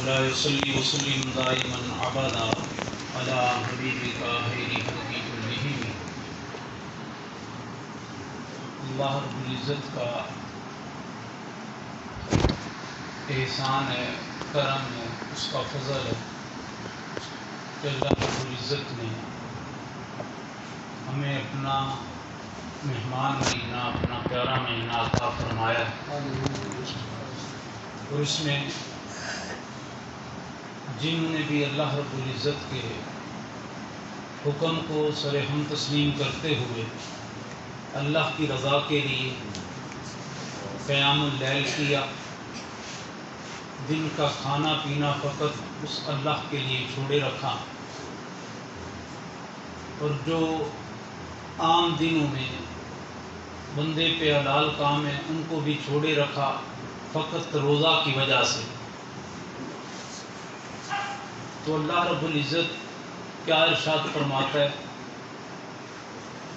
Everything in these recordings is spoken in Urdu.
ولا يصلي وسلم دائما ابدا على حبيبك خير خلق كلهم. اللہ رب العزت کا احسان ہے، کرم ہے، اس کا فضل ہے کہ اللہ رب العزت نے ہمیں اپنا مہمان مہینہ، اپنا پیارا مہینہ عطا فرمایا ہے، اور اس میں جنہوں نے بھی اللہ رب العزت کے حکم کو سرہم تسلیم کرتے ہوئے اللہ کی رضا کے لیے قیام اللیل کیا، دن کا کھانا پینا فقط اس اللہ کے لیے چھوڑے رکھا، اور جو عام دنوں میں بندے پہ حلال کام ہے ان کو بھی چھوڑے رکھا فقط روزہ کی وجہ سے، تو اللہ رب العزت کیا ارشاد فرماتا ہے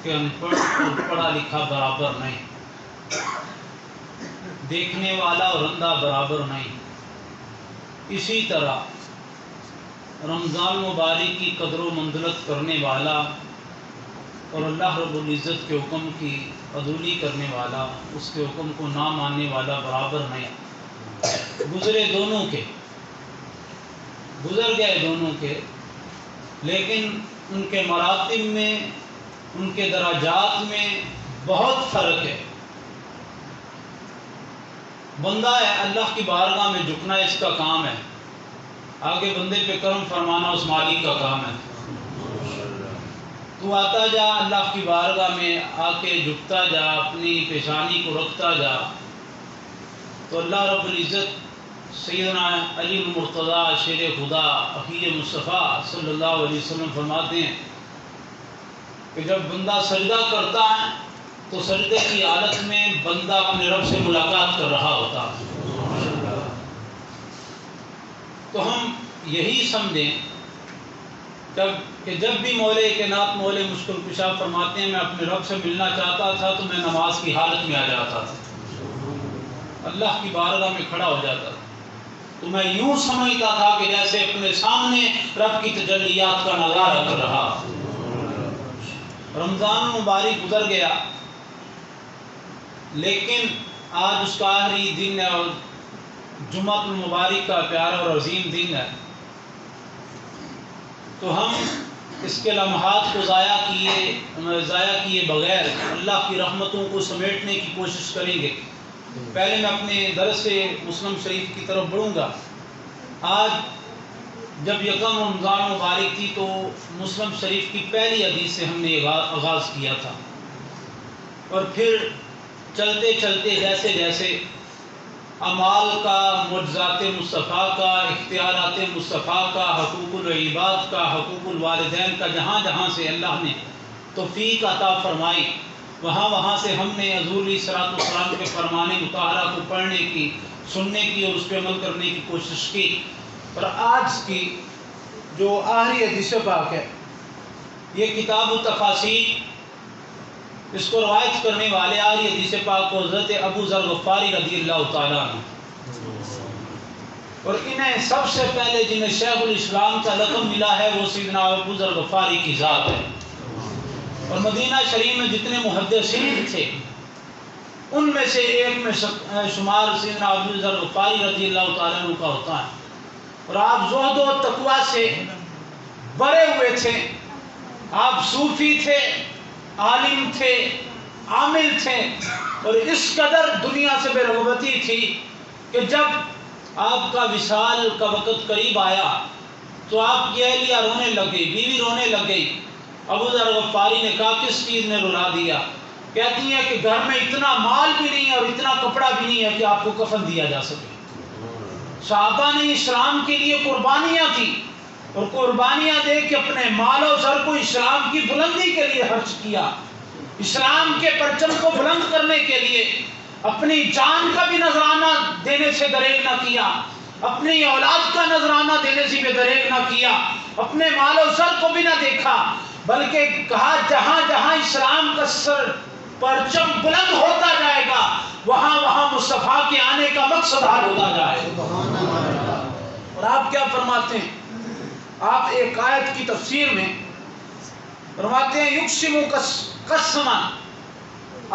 کہ ان پڑھ اور پڑھا لکھا برابر نہیں، دیکھنے والا اور اندھا برابر نہیں. اسی طرح رمضان مبارک کی قدر و منزلت کرنے والا اور اللہ رب العزت کے حکم کی عدولی کرنے والا، اس کے حکم کو نہ ماننے والا برابر نہیں. گزر گئے دونوں کے، لیکن ان کے مراتب میں، ان کے درجات میں بہت فرق ہے. بندہ ہے، اللہ کی بارگاہ میں جھکنا اس کا کام ہے، آگے بندے پہ کرم فرمانا اس مالک کا کام ہے. تو آتا جا اللہ کی بارگاہ میں آ کے جھکتا جا، اپنی پیشانی کو رکھتا جا، تو اللہ رب العزت سیدنا علی المرتضیٰ شیر خدا اخیر مصطفیٰ صلی اللہ علیہ وسلم فرماتے ہیں کہ جب بندہ سجدہ کرتا ہے تو سجدے کی حالت میں بندہ اپنے رب سے ملاقات کر رہا ہوتا ہے. تو ہم یہی سمجھیں کہ جب بھی مولے کائنات مولے مشکل کشا فرماتے ہیں میں اپنے رب سے ملنا چاہتا تھا تو میں نماز کی حالت میں آ جاتا تھا، اللہ کی بارگاہ میں کھڑا ہو جاتا تھا، تو میں یوں سمجھتا تھا کہ جیسے اپنے سامنے رب کی تجلیات کا نظارہ کر رہا. رمضان مبارک گزر گیا، لیکن آج اس کا آخری دن ہے اور جمعہ المبارک کا پیارا اور عظیم دن ہے، تو ہم اس کے لمحات کو ضائع کیے بغیر اللہ کی رحمتوں کو سمیٹنے کی کوشش کریں گے. پہلے میں اپنے درس سے مسلم شریف کی طرف بڑھوں گا. آج جب یکم رمضان مبارک تھی تو مسلم شریف کی پہلی حدیث سے ہم نے آغاز کیا تھا، اور پھر چلتے چلتے جیسے جیسے اعمال کا، معجزات مصطفیٰ کا، اختیارات مصطفیٰ کا، حقوق العباد کا، حقوق الوالدین کا، جہاں جہاں سے اللہ نے توفیق عطا فرمائی وہاں سے ہم نے حضور علیہ الصلوۃ والسلام کے فرمان مطہرہ کو پڑھنے کی، سننے کی اور اس پہ عمل کرنے کی کوشش کی. اور آج کی جو آخری حدیث پاک ہے یہ کتاب التفاسیر، اس کو روایت کرنے والے آخری حدیث پاک کو حضرت ابو ذر غفاری رضی اللہ تعالیٰ عنہ، اور انہیں سب سے پہلے جنہیں شیخ الاسلام کا لقب ملا ہے وہ سیدنا ابو ذر غفاری کی ذات ہے. اور مدینہ شریف میں جتنے محدثین تھے ان میں سے ایک میں شمار سیدنا ابو ذر غفاری رضی اللہ تعالیٰ عنہ کا ہوتا ہے. اور آپ زہد و تقوی سے بڑے ہوئے تھے، آپ صوفی تھے، عالم تھے، عامل تھے، اور اس قدر دنیا سے بے رغبتی تھی کہ جب آپ کا وصال کا وقت قریب آیا تو آپ کی اہلیہ رونے لگ گئی، بیوی رونے لگ گئی. ابو ذر غفاری نے کہا کس چیز نے رلا دیا؟ کہتی ہیں کہ گھر میں اتنا مال بھی نہیں ہے اور اتنا کپڑا بھی نہیں ہے کہ آپ کو کفن دیا جا سکے. صحابہ نے اسلام کے لیے قربانیاں کی، اور قربانیاں دے کے اپنے مال و سر کو اسلام کی بلندی کے لیے خرچ کیا، اسلام کے پرچم کو بلند کرنے کے لیے اپنی جان کا بھی نذرانہ دینے سے دریغ نہ کیا، اپنی اولاد کا نذرانہ دینے سے بھی دریغ نہ کیا، اپنے مال و سر کو بھی نہ دیکھا، بلکہ کہا جہاں جہاں اسلام کا سر پرچم بلند ہوتا جائے گا وہاں وہاں مصطفیٰ کے آنے کا مقصد حال ہوتا جائے. اور آپ آپ کیا فرماتے ہیں؟ آپ ایک آیت کی تفسیر میں فرماتے ہیں یقسم قسما،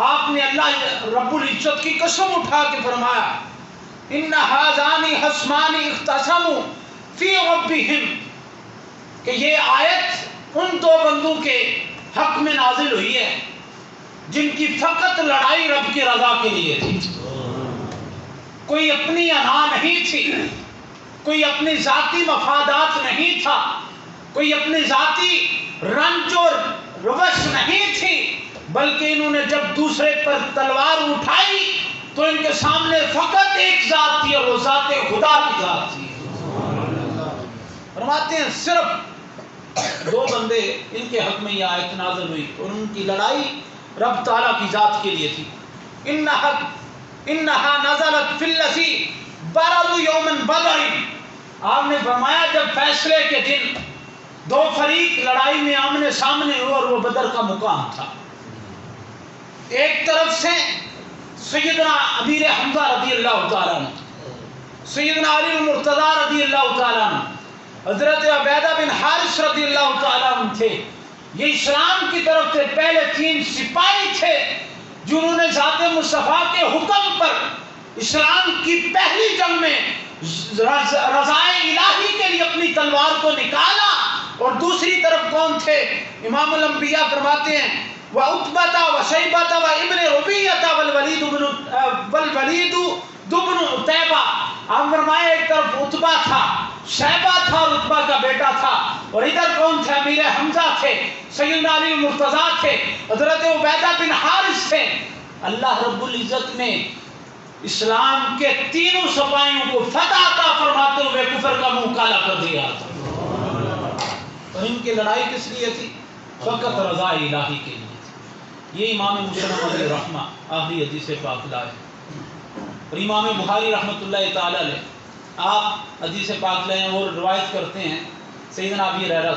آپ نے اللہ رب العزت کی قسم اٹھا کے فرمایا ان ھذان خصمان اختصموا فی ربہم، کہ یہ آیت ان دو بندوں کے حق میں نازل ہوئی ہے جن کی فقط لڑائی رب کی رضا کے لیے تھی، کوئی اپنی انا نہیں تھی، کوئی اپنی ذاتی مفادات نہیں تھا، کوئی اپنی ذاتی رنج اور روش نہیں تھی، بلکہ انہوں نے جب دوسرے پر تلوار اٹھائی تو ان کے سامنے فقط ایک ذات تھی اور وہ ذات خدا کی ذات تھی۔ فرماتے ہیں صرف دو بندے ان کے حق میں یہ آیت نازل ہوئی اور ان کی لڑائی رب تعالیٰ کی ذات کے لیے تھی۔ انہا نزلت فی الذی برزوا یوم بدر، آپ نے فرمایا جب فیصلے کے دن دو فریق لڑائی میں آمنے سامنے ہوئے اور وہ بدر کا مقام تھا، ایک طرف سے سیدنا امیر حمزہ رضی اللہ تعالیٰ عنہ، سیدنا علی المرتضی رضی اللہ تعالیٰ عنہ، حضرت عبیدہ بن حارث رضی اللہ تعالیٰ عنہ تھے۔ یہ اسلام کی طرف سے پہلے 3 سپاہی تھے جنہوں نے ذات مصطفیٰ کے حکم پر اسلام کی پہلی جنگ میں رضائے الہی کے لیے اپنی تلوار کو نکالا، اور دوسری طرف کون تھے؟ امام الانبیاء فرماتے ہیں وعتبہ وشیبہ وابن ربیعہ والولید بن عتیبہ، آپ فرمائے ایک طرف عتبہ تھا، شیبہ تھا اور عتبہ کا بیٹا تھا، اور ادھر کون تھے؟ امیر حمزہ تھے، سیدنا علی مرتضیٰ تھے، حضرت عبیدہ بن حارث تھے۔ اللہ رب العزت نے اسلام کے تینوں سپاہیوں کو فتح عطا فرماتے ہوئے کفر کا منہ کالا کر دیا تھا، اور ان کی لڑائی کس لیے تھی؟ فقط رضا الہی کے لیے تھی۔ یہ امام مسلم علیہ رحمہ آخری حدیث پاک لائے، اور امام بخاری رحمۃ اللہ تعالی علیہ آپ حدیث پاک لائے اور روایت کرتے ہیں سیدنا ابی ہریرہ،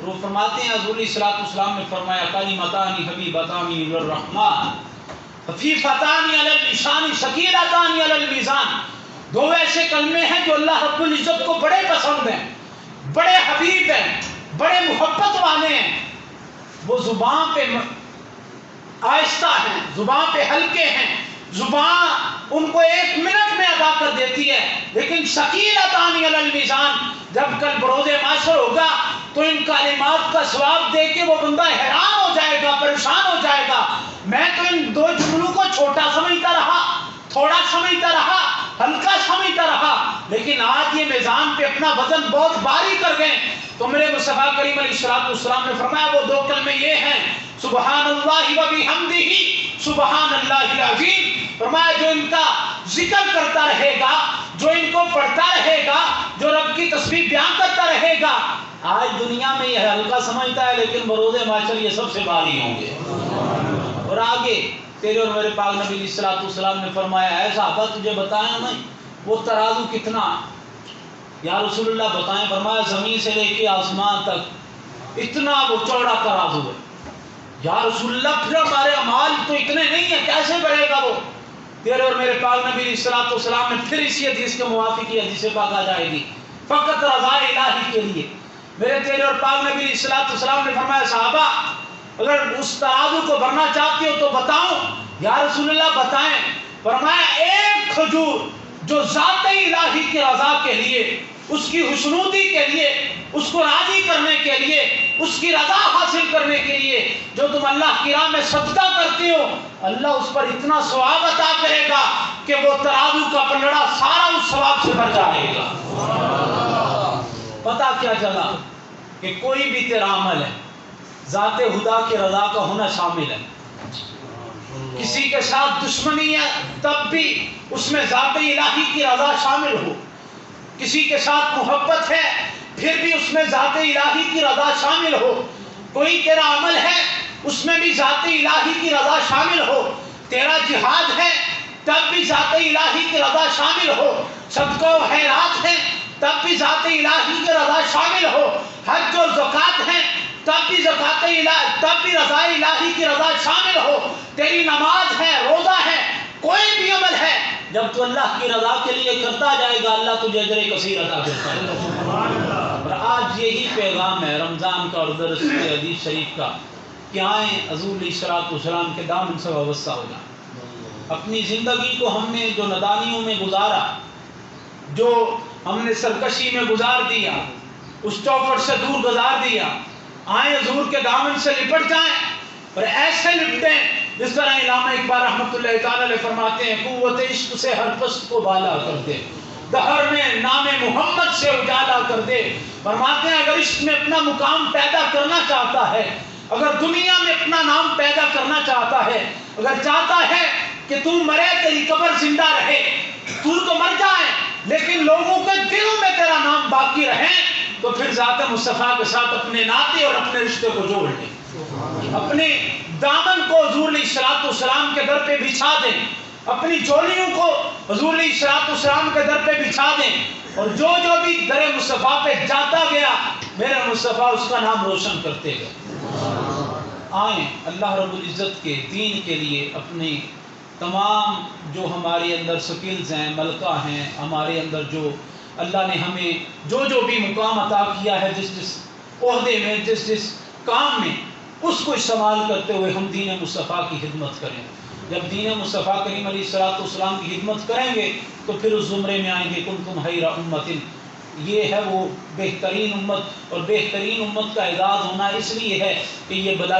وہ فرماتے ہیں حضور علیہ السلام نے فرمایا کلمتان حبیبتان للرحمن خفیفتان علی اللسان ثقیلتان علی المیزان، دو ایسے کلمے ہیں جو اللہ رب العزت کو بڑے پسند ہیں، بڑے حبیب ہیں، بڑے محبت والے ہیں، وہ زبان پہ آہستہ ہیں، زبان پہ ہلکے ہیں، زبان ان کو 1 منٹ میں ادا کر دیتی ہے، لیکن ثقیلتان علی المیزان، جب کل بروز محشر ہوگا تو ان کلمات کا ثواب دے کے وہ بندہ حیران ہو جائے گا، پریشان ہو جائے گا۔ میں تو ان 2 جملوں کو چھوٹا سمجھتا رہا، تھوڑا سمجھتا رہا، ہلکا سمجھتا رہا، لیکن آج یہ میزان پہ اپنا وزن بہت بھاری کر گئے۔ تو میرے مصطفیٰ کریم علیہ السلام نے فرمایا وہ 2 کلمے یہ ہیں سبحان اللہ و بحمدہ سبحان اللہ العظیم، فرمایا جو ان کا ذکر کرتا رہے گا، جو ان کو پڑھتا رہے گا، جو رب کی تسبیح بیان کرتا رہے گا، آج دنیا میں یہ ہلکا سمجھتا ہے لیکن بروز محشر یہ سب سے بھاری ہوں گے۔ اور آگے تیرے اور میرے پاک نبی علیہ السلام نے فرمایا اے صحابہ تجھے بتایا میں وہ ترازو کتنا؟ یا رسول اللہ بتائیں، فرمایا زمین سے لے کے آسمان تک اتنا وہ چوڑا ترازو ہے۔ یا رسول اللہ پھر ہمارے اعمال تو اتنے نہیں ہیں، کیسے بڑھے گا وہ؟ تیرے اور میرے پاک نبی علیہ السلام نے پھر اسی حدیث کے موافق یہ حدیث پاک آ جائے گی فقط رضا الہی کے لیے۔ میرے تیرے اور پاک نبی علیہ السلام نے فرمایا صحابہ اگر اس ترازو کو بھرنا چاہتے ہو تو بتاؤں؟ یا رسول اللہ بتائیں، فرمایا ایک کھجور جو ذات الہی کی رضا کے لیے، اس کی خوشنودی کے لیے، اس کو راضی کرنے کے لیے، اس کی رضا حاصل کرنے کے لیے جو تم اللہ کی راہ میں صدقہ کرتے ہو، اللہ اس پر اتنا ثواب عطا کرے گا کہ وہ ترازو کا پلڑا سارا اس ثواب سے بھر جائے گا۔ پتہ کیا چلا کہ کوئی بھی تیرا عمل ہے ذات خدا کی رضا کا ہونا شامل ہے۔ کسی کے ساتھ دشمنی ہے تب بھی اس میں ذات الہی کی رضا شامل ہو، کسی کے ساتھ محبت ہے پھر بھی اس میں ذات الہی کی رضا شامل ہو، کوئی تیرا عمل ہے اس میں بھی ذات الہی کی رضا شامل ہو، تیرا جہاد ہے تب بھی ذات الہی کی رضا شامل ہو، صدقہ و خیرات ہے تب بھی ذات الہی کی رضا شامل ہو، حج و زکوٰۃ ہے تب بھی زکوٰۃ الہی تب بھی رضا الہی کی رضا شامل ہو، تیری نماز ہے، روزہ ہے، کوئی بھی عمل ہے جب تو اللہ کی رضا کے لیے کرتا جائے گا اللہ تجھے اجر کثیر عطا کرتا ہے۔ اور آج یہی پیغام ہے رمضان کا اور درس حدیث شریف کا کہ آئیں حضور علیہ الصلوۃ والسلام کے دامن سے وابستہ ہو جائیں۔ اپنی زندگی کو ہم نے جو نادانیوں میں گزارا، جو ہم نے سرکشی میں گزار دیا، اس چوکھٹ سے دور گزار دیا، آئیں حضور کے دامن سے لپٹ جائیں اور ایسے لپٹیں جس طرح علامہ اقبال رحمۃ اللہ تعالی علیہ فرماتے ہیں قوت عشق سے ہر پست کو بالا کر دے، دہر میں نام محمد سے اجالا کر دے۔ فرماتے ہیں اگر عشق میں اپنا مقام پیدا کرنا چاہتا ہے، اگر دنیا میں اپنا نام پیدا کرنا چاہتا ہے، اگر چاہتا ہے کہ تو مرے تیری قبر زندہ رہے، تو مر جائے لیکن لوگوں کے دلوں میں تیرا نام باقی رہے، تو پھر ذات مصطفیٰ کے ساتھ اپنے ناطے اور اپنے رشتے کو جوڑ لیں، اپنے دامن کو حضور علیہ الصلوۃ والسلام کے در پہ بچھا دیں، اپنی جولیوں کو حضور علیہ الصلوۃ والسلام کے در پہ بچھا دیں، اور جو بھی در مصطفیٰ پہ جاتا گیا میرے مصطفیٰ اس کا نام روشن کرتے گئے۔ آئیں اللہ رب العزت کے دین کے لیے اپنی تمام جو ہمارے اندر سکلز ہیں، ملکہ ہیں، ہمارے اندر جو اللہ نے ہمیں جو بھی مقام عطا کیا ہے، جس عہدے میں، جس کام میں، اس کو استعمال کرتے ہوئے ہم دین مصطفیٰ کی خدمت کریں۔ جب دین مصطفیٰ کریم علیہ الصلوۃ والسلام کی خدمت کریں گے تو پھر اس زمرے میں آئیں گے کنتم خیر امۃ، یہ ہے وہ بہترین امت، اور بہترین امت کا اعزاز ہونا اس لیے ہے کہ یہ بلا